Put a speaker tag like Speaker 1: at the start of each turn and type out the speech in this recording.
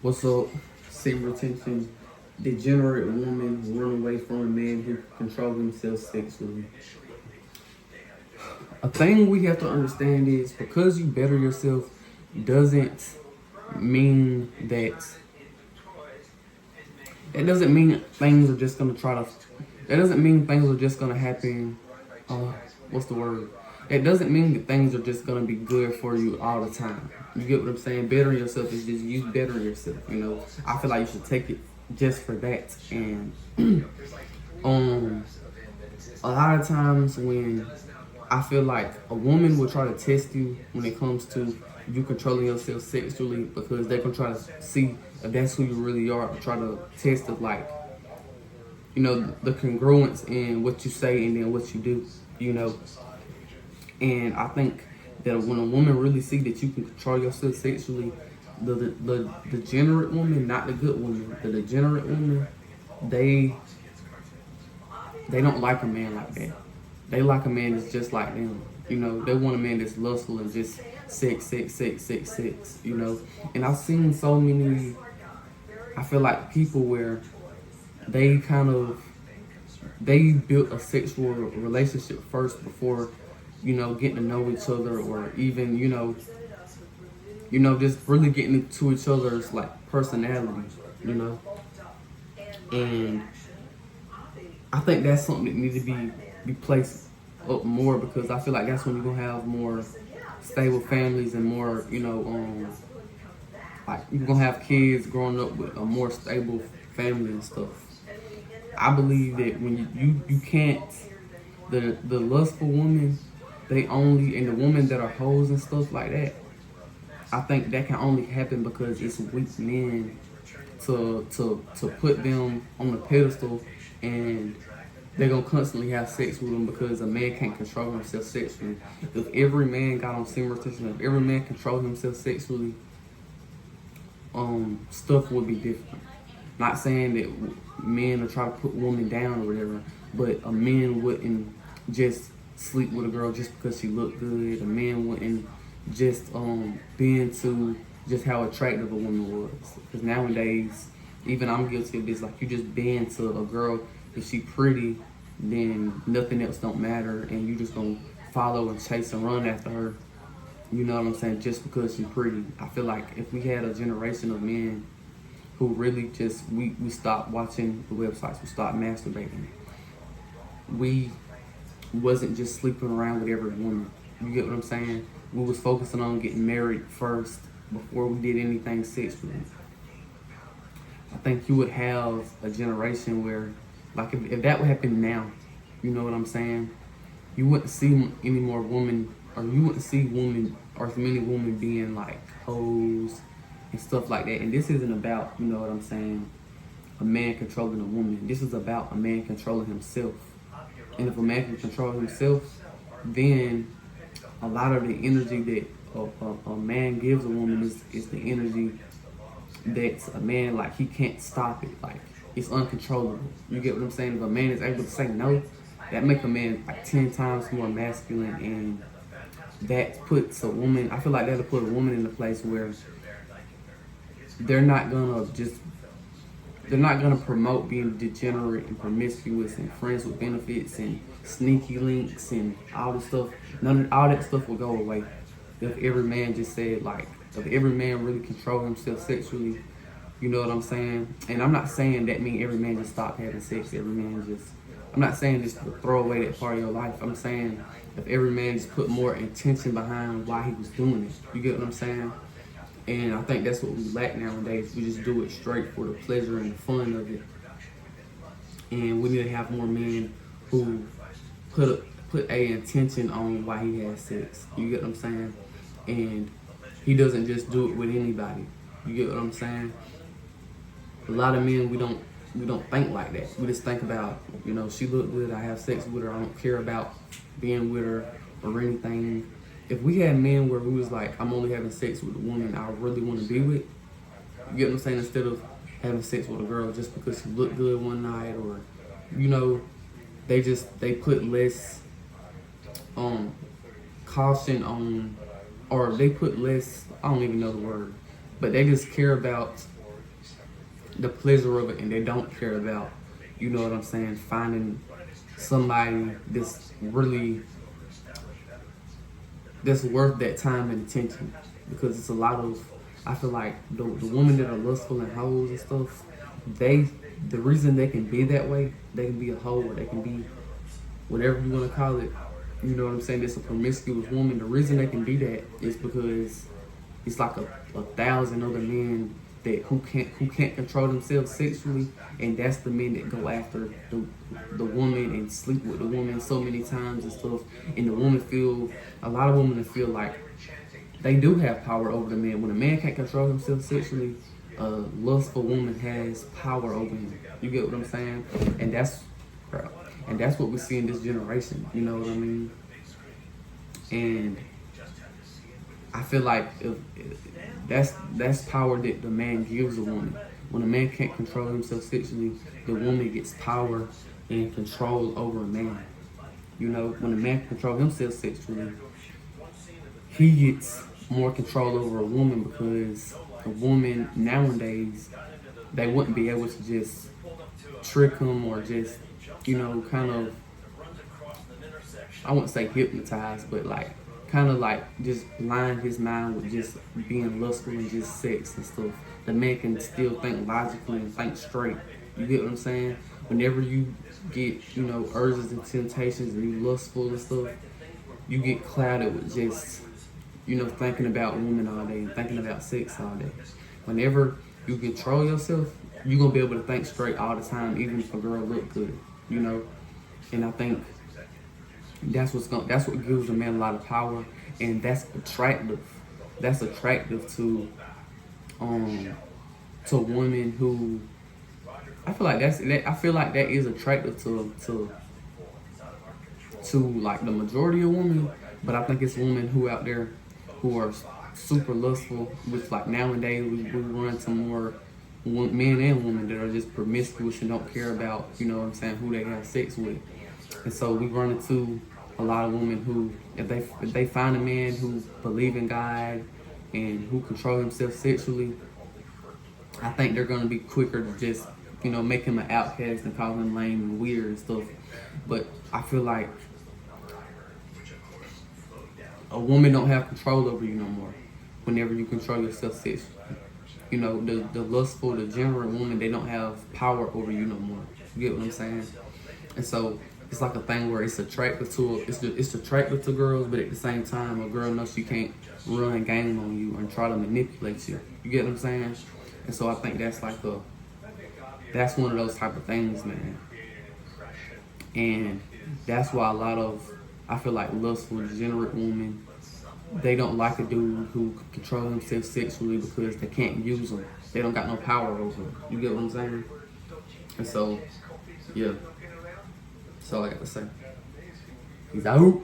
Speaker 1: What's up? Semen retention. Degenerate woman run away from a man who controls himself sexually. A thing we have to understand is because you better yourself doesn't mean that it doesn't mean things are just gonna try to that doesn't mean things are just gonna happen. What's the word? It doesn't mean that things are just gonna be good for you all the time. You get what I'm saying? Bettering yourself is just you bettering yourself. I feel like you should take it just for that. And a lot of times when I feel like a woman will try to test you when it comes to you controlling yourself sexually because they're gonna try to see if that's who you really are, or try to test it like the congruence in what you say and then what you do. You know, and I think that when a woman really see that you can control yourself sexually, the degenerate woman, not the good woman, the degenerate woman, they don't like a man like that. They like a man that's just like them. They want a man that's lustful and just sex, sex, sex, sex, sex. And I've seen so many. I feel like people where they they built a sexual relationship first before getting to know each other, or even just really getting to each other's like personality. And I think that's something that needs to be placed up more, because I feel like that's when you're gonna have more stable families and more like you're gonna have kids growing up with a more stable family and stuff. I believe that when you can't, the lustful woman, and the women that are hoes and stuff like that, I think that can only happen because it's weak men to put them on a pedestal, and they're gonna constantly have sex with them because a man can't control himself sexually. If every man got on semen retention, if every man controlled himself sexually, stuff would be different. Not saying that men will try to put women down or whatever, but a man wouldn't just sleep with a girl just because she looked good. A man wouldn't just be into just how attractive a woman was. Because nowadays, even I'm guilty of this. Like, you just be into a girl, if she pretty, then nothing else don't matter, and you just gonna follow and chase and run after her. You know what I'm saying? Just because she's pretty. I feel like if we had a generation of men who really just we stopped watching the websites, we stopped masturbating, we wasn't just sleeping around with every woman. You get what I'm saying? We was focusing on getting married first before we did anything sexually. I think you would have a generation where, like, if that would happen now, you know what I'm saying? You wouldn't see any more women, or you wouldn't see women, or as many women being like hoes and stuff like that. And this isn't about, you know what I'm saying, a man controlling a woman. This is about a man controlling himself. And if a man can control himself, then a lot of the energy that a man gives a woman is the energy that a man, like, he can't stop it. Like, it's uncontrollable. You get what I'm saying? If a man is able to say no, that makes a man like 10 times more masculine, and that puts a woman, I feel like that'll put a woman in a place where they're not gonna promote being degenerate and promiscuous and friends with benefits and sneaky links and all this stuff. All that stuff will go away if every man just said, like, if every man really control himself sexually. You know what I'm saying? And I'm not saying that mean every man just stop having sex. I'm not saying just to throw away that part of your life. I'm saying if every man just put more intention behind why he was doing it. You get what I'm saying? And I think that's what we lack nowadays. We just do it straight for the pleasure and the fun of it. And we need to have more men who put a intention on why he has sex. You get what I'm saying? And he doesn't just do it with anybody. You get what I'm saying? A lot of men, we don't think like that. We just think about, she look good, I have sex with her, I don't care about being with her or anything. If we had men where we was like, I'm only having sex with a woman I really want to be with, you get what I'm saying, instead of having sex with a girl just because she looked good one night, or, they put less caution on, or they put less, I don't even know the word, but they just care about the pleasure of it, and they don't care about, you know what I'm saying, finding somebody that's worth that time and attention. Because it's a lot of, I feel like the women that are lustful and hoes and stuff, the reason they can be that way, they can be a hoe or they can be whatever you want to call it. You know what I'm saying? It's a promiscuous woman. The reason they can be that is because it's like a thousand other men that who can't control themselves sexually, and that's the men that go after the woman and sleep with the woman so many times and stuff. And the woman a lot of women feel like they do have power over the man. When a man can't control himself sexually, a lustful woman has power over him. You get what I'm saying? And that's what we see in this generation. You know what I mean? And I feel like that's power that the man gives a woman. When a man can't control himself sexually, the woman gets power and control over a man. You know, when a man can control himself sexually, he gets more control over a woman, because a woman nowadays, they wouldn't be able to just trick him or just, you know, kind of, I wouldn't say hypnotize, but like kind of like just blind his mind with just being lustful and just sex and stuff. The man can still think logically and think straight. You get what I'm saying? Whenever you get, you know, urges and temptations and you lustful and stuff, you get clouded with just, you know, thinking about women all day and thinking about sex all day. Whenever you control yourself, you're gonna be able to think straight all the time, even if a girl look good, you know. And I think that's what gives a man a lot of power, and that's attractive. That's attractive to women who, I feel like that is attractive to like the majority of women, but I think it's women who out there who are super lustful, which like nowadays we run to more men and women that are just promiscuous and don't care about, you know what I'm saying, who they have sex with. And so we run into a lot of women who, if they find a man who believe in God and who control himself sexually, I think they're gonna be quicker to just, you know, make him an outcast and call him lame and weird and stuff. But I feel like a woman don't have control over you no more whenever you control yourself sexually. You know, the lustful, degenerate woman, they don't have power over you no more. You get what I'm saying? And so it's like a thing where it's attractive to girls, but at the same time, a girl knows she can't run game on you and try to manipulate you. You get what I'm saying? And so I think that's one of those type of things, man. And that's why I feel like lustful, degenerate women, they don't like a dude who control himself sexually because they can't use them. They don't got no power over them. You get what I'm saying? And so, yeah. That's all I got to say. Peace out.